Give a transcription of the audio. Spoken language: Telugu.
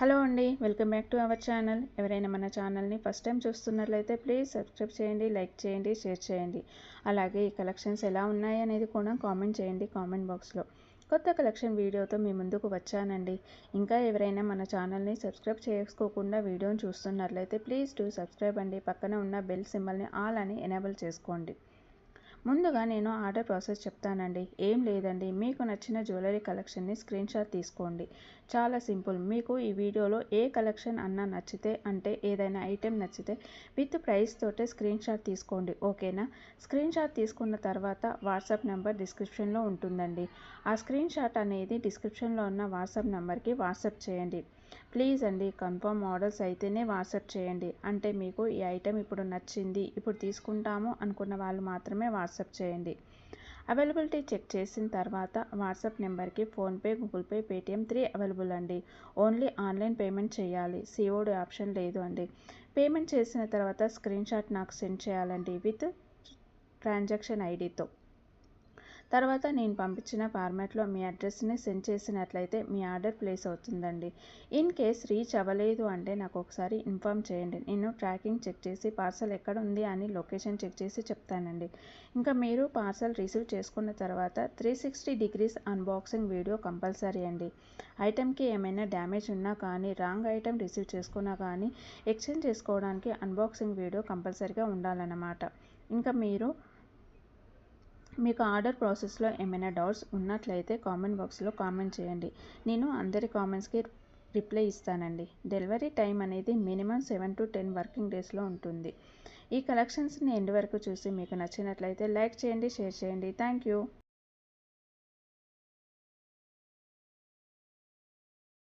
హలో అండి, welcome back to our channel. ఎవరైనా మన ఛానల్ని ఫస్ట్ టైం చూస్తున్నట్లయితే ప్లీజ్ సబ్స్క్రైబ్ చేయండి, లైక్ చేయండి, షేర్ చేయండి. అలాగే ఈ కలెక్షన్స్ ఎలా ఉన్నాయి అనేది కూడా కామెంట్ చేయండి కామెంట్ బాక్స్లో. కొత్త కలెక్షన్ వీడియోతో మీ ముందుకు వచ్చానండి. ఇంకా ఎవరైనా మన ఛానల్ని సబ్స్క్రైబ్ చేసుకోకుండా వీడియోని చూస్తున్నట్లయితే ప్లీజ్ డూ సబ్స్క్రైబ్ అండి. పక్కన ఉన్న బెల్ సింబల్ని ఆల్ అని ఎనేబుల్ చేసుకోండి. ముందుగా నేను ఆర్డర్ ప్రాసెస్ చెప్తానండి. ఏం లేదండి, మీకు నచ్చిన జ్యువెలరీ కలెక్షన్ని స్క్రీన్ షాట్ తీసుకోండి. చాలా సింపుల్. మీకు ఈ వీడియోలో ఏ కలెక్షన్ అన్నా నచ్చితే, అంటే ఏదైనా ఐటెం నచ్చితే విత్ ప్రైస్ తోటే స్క్రీన్ షాట్ తీసుకోండి, ఓకేనా? స్క్రీన్ షాట్ తీసుకున్న తర్వాత వాట్సాప్ నెంబర్ డిస్క్రిప్షన్లో ఉంటుందండి. ఆ స్క్రీన్ షాట్ అనేది డిస్క్రిప్షన్లో ఉన్న వాట్సాప్ నెంబర్కి వాట్సాప్ చేయండి. ప్లీజ్ అండి, కన్ఫర్మ్ ఆర్డర్స్ అయితేనే వాట్సాప్ చేయండి. అంటే మీకు ఈ ఐటెం ఇప్పుడు నచ్చింది, ఇప్పుడు తీసుకుంటాము అనుకున్న వాళ్ళు మాత్రమే వాట్సాప్ చేయండి. అవైలబిలిటీ చెక్ చేసిన తర్వాత వాట్సాప్ నెంబర్కి PhonePe, Google pay, Paytm 3 available అండి. ఓన్లీ ఆన్లైన్ పేమెంట్ చేయాలి, సిఓడి ఆప్షన్ లేదు అండి. పేమెంట్ చేసిన తర్వాత స్క్రీన్ షాట్ నాకు సెండ్ చేయాలండి విత్ ట్రాన్సాక్షన్ ఐడితో. తర్వాత నేను పంపించిన ఫార్మాట్లో మీ అడ్రస్ని సెండ్ చేసినట్లయితే మీ ఆర్డర్ ప్లేస్ అవుతుందండి. ఇన్ కేస్ రీచ్ అవ్వలేదు అంటే నాకు ఒకసారి ఇన్ఫామ్ చేయండి. నేను ట్రాకింగ్ చెక్ చేసి పార్సల్ ఎక్కడ ఉంది అని లొకేషన్ చెక్ చేసి చెప్తానండి. ఇంకా మీరు పార్సల్ రిసీవ్ చేసుకున్న తర్వాత 360 డిగ్రీస్ అన్బాక్సింగ్ వీడియో కంపల్సరీ అండి. ఐటెంకి ఏమైనా డ్యామేజ్ ఉన్నా కానీ, రాంగ్ ఐటెం రిసీవ్ చేసుకున్నా కానీ ఎక్స్చేంజ్ చేసుకోవడానికి అన్బాక్సింగ్ వీడియో కంపల్సరీగా ఉండాలన్నమాట. ఇంకా మీకు ఆర్డర్ ప్రాసెస్లో ఏమైనా డౌట్స్ ఉన్నట్లయితే కామెంట్ బాక్స్లో కామెంట్ చేయండి. నేను అందరి కామెంట్స్కి రిప్లై ఇస్తానండి. డెలివరీ టైం అనేది మినిమం 7 to 10 వర్కింగ్ డేస్లో ఉంటుంది. ఈ కలెక్షన్స్ని ఎండ్ వరకు చూసి మీకు నచ్చినట్లయితే లైక్ చేయండి, షేర్ చేయండి. Thank you.